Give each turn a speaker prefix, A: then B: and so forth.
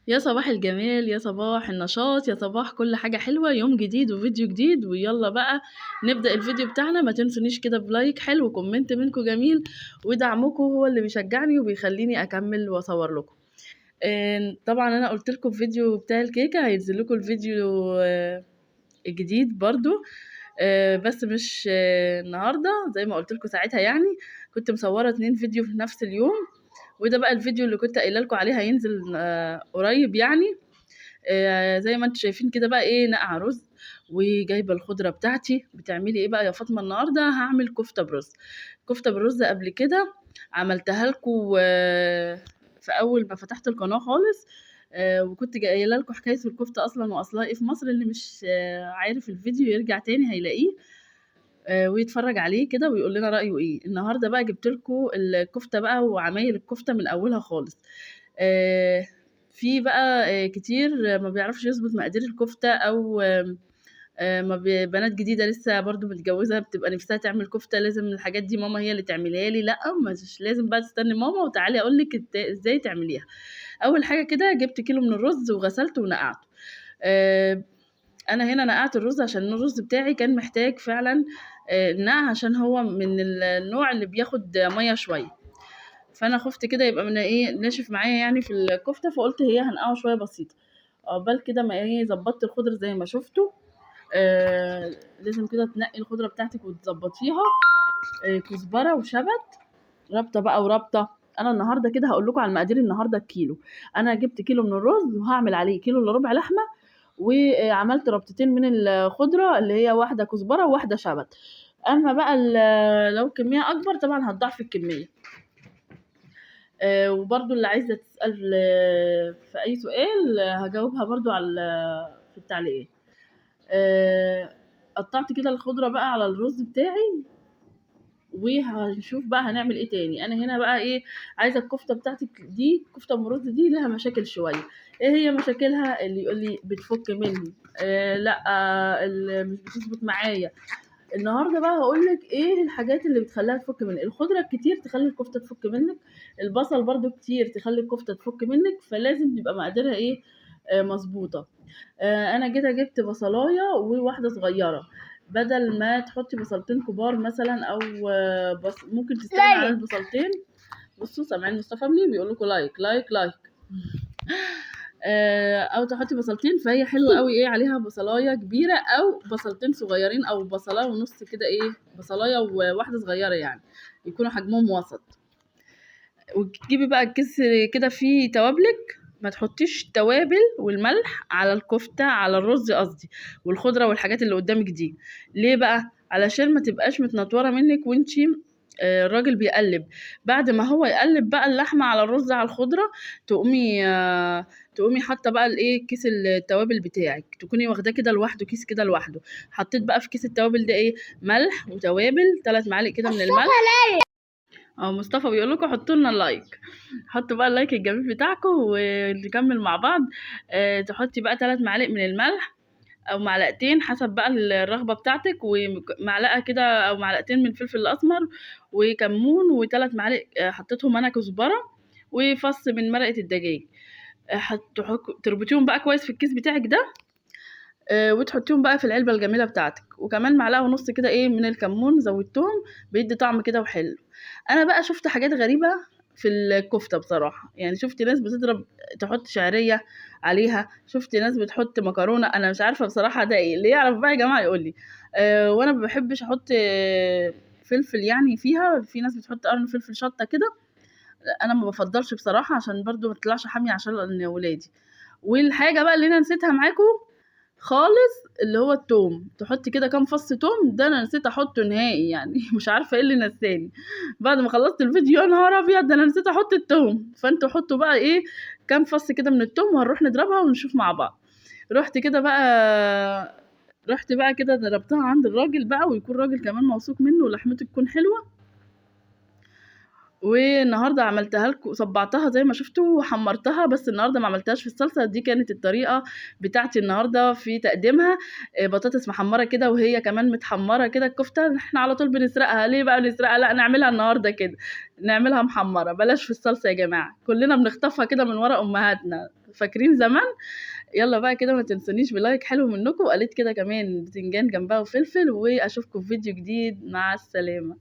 A: يا صباح الجمال، يا صباح النشاط، يا صباح كل حاجة حلوة، يوم جديد وفيديو جديد، ويلا بقى نبدأ الفيديو بتاعنا. ما تنسونيش كده بلايك حلو وكومنت منكم جميل، ودعمكم هو اللي بيشجعني وبيخليني أكمل وأصور لكم. طبعا أنا قلت لكم في فيديو بتاع الكيكة هينزل لكم الفيديو الجديد برضو، بس مش النهارده زي ما قلت لكم ساعتها. يعني كنت مصورة 2 فيديو في نفس اليوم، وده بقى الفيديو اللي كنت قايله لكم عليه هينزل قريب يعني. زي ما انتم شايفين كده بقى ايه، نقع رز وجايبه الخضره بتاعتي. بتعملي ايه بقى يا فاطمه؟ النهارده هعمل كفته برز. كفته بالرز قبل كده عملتها لكم في اول ما فتحت القناه خالص. وكنت قايله لكم حكايه الكفته اصلا واصلها ايه في مصر. اللي مش عارف الفيديو يرجع تاني هيلاقيه ويتفرج عليه كده ويقول لنا رايه ايه. النهارده بقى جبت لكم الكفته بقى وعمايل الكفته من اولها خالص. آه، في بقى كتير ما بيعرفش يظبط مقادير الكفته، او بنات جديده لسه برضو متجوزه بتبقى نفسها تعمل كفته، لازم الحاجات دي ماما هي اللي تعملها لي. لا، مش لازم بقى تستني ماما، وتعالي اقول لك ازاي تعمليها. اول حاجه كده جبت كيلو من الرز وغسلته ونقعته. آه، انا هنا نقعت الرز عشان الرز بتاعي كان محتاج فعلا نقع، عشان هو من النوع اللي بياخد ميه شويه. فانا خفت كده يبقى من ايه ناشف معايا يعني في الكفته، فقلت هي هنقعه شويه بسيطه. عقبال كده ما ايه ظبطت الخضر زي ما شفتوا. لازم كده تنقي الخضره بتاعتك وتظبطيها. كزبره وشبت، رابطه بقى ورابطه. انا النهارده كده هقول لكم على المقادير. النهارده الكيلو انا جبت كيلو من الرز وهعمل عليه كيلو الا ربع لحمه، وعملت ربطتين من الخضره اللي هي واحده كزبره وواحده شبت. اما بقى لو كميه اكبر طبعا هتضاعف الكميه. وبرضو اللي عايزه تسال في اي سؤال هجاوبها برضو على في التعليقات. قطعت كده الخضره بقى على الرز بتاعي، وهنشوف بقى هنعمل ايه تاني. انا هنا بقى ايه، عايزه الكفته بتاعتك دي، كفته ام رز دي لها مشاكل شويه. ايه هي مشاكلها؟ اللي يقول لي بتفك مني، لا، اللي مش بتظبط معايا. النهارده بقى هقول لك ايه الحاجات اللي بتخليها تفك منك. الخضره كتير تخلي الكفته تفك منك، البصل برضو كتير تخلي الكفته تفك منك، فلازم تبقى مقاديرها ايه، مظبوطه. انا جبت بصلايه وواحده صغيره، بدل ما تحطي بصلتين كبار مثلا، او ممكن تستغني عن البصلتين. بصوا سامعين مصطفى مني بيقول لكم لايك لايك لايك. او تحطي بصلتين، فهي حلوه قوي ايه عليها بصلايه كبيره او بصلتين صغيرين او بصلايه ونص كده، ايه بصلايه وواحده صغيره يعني، يكونوا حجمهم وسط. وتجيبي بقى الكيس كده فيه توابلك. ما تحطيش التوابل والملح على الكفتة، على الرز قصدي، والخضرة والحاجات اللي قدامك دي. ليه بقى؟ علشان ما تبقاش متنطورة منك وانتي الراجل بيقلب. بعد ما هو يقلب بقى اللحمة على الرز على الخضرة، تقومي حاطة بقى الايه كيس التوابل بتاعك، تكوني واخداه كده لوحده، كيس كده لوحده. حطيت بقى في كيس التوابل ده ايه، ملح وتوابل، 3 معالق كده من الملح. مصطفى بيقول لكم حطوا لنا اللايك. حطوا بقى اللايك الجميل بتاعكم ونكمل مع بعض. تحطي بقى 3 معالق من الملح او معلقتين حسب بقى الرغبه بتاعتك، ومعلقه كده او معلقتين من الفلفل الاسمر، وكمون، و3 معالق حطيتهم انا كزبره، وفص من مرقه الدجاج. تربطيهم بقى كويس في الكيس بتاعك ده. وتحطيهم بقى في العلبه الجميله بتاعتك، وكمان معلقه ونص كده ايه من الكمون زودتهم، بيدي طعم كده وحلو. انا بقى شفت حاجات غريبه في الكفته بصراحه. يعني شفت ناس بتضرب تحط شعريه عليها، شفت ناس بتحط مكرونه. انا مش عارفه بصراحه ده ايه، اللي يعرف بقى يا جماعه يقول لي. وانا ما بحبش احط فلفل يعني فيها. في ناس بتحط قرن فلفل شطه كده، انا ما بفضلش بصراحه، عشان برضو ما تطلعش حاميه عشان ولادي. والحاجه بقى اللي انا نسيتها معاكم خالص، اللي هو التوم. تحطي كده كام فص توم، ده انا نسيت احطه نهائي يعني. مش عارفه ايه اللي نساني. بعد ما خلصت الفيديو يا نهار ابيض، ده انا نسيت احط التوم. فانتوا حطوا بقى ايه كام فص كده من التوم، وهنروح نضربها ونشوف مع بعض. رحت كده بقى رحت بقى كده ضربتها عند الراجل بقى، ويكون راجل كمان موثوق منه ولحمته تكون حلوه. والنهارده عملتها لكم، صبعتها زي ما شفتوا وحمرتها، بس النهارده ما عملتهاش في الصلصه. دي كانت الطريقه بتاعتي النهارده في تقديمها. بطاطس محمره كده وهي كمان متحمره كده. الكفته احنا على طول بنسرقها، ليه بقى بنسرقها؟ لا، نعملها النهارده كده، نعملها محمره، بلاش في الصلصه يا جماعه. كلنا بنخطفها كده من ورا امهاتنا، فاكرين زمان؟ يلا بقى كده ما تنسونيش بلايك حلو منكم، وقالت كده كمان بتنجان جنبها وفلفل. واشوفكم في فيديو جديد، مع السلامه.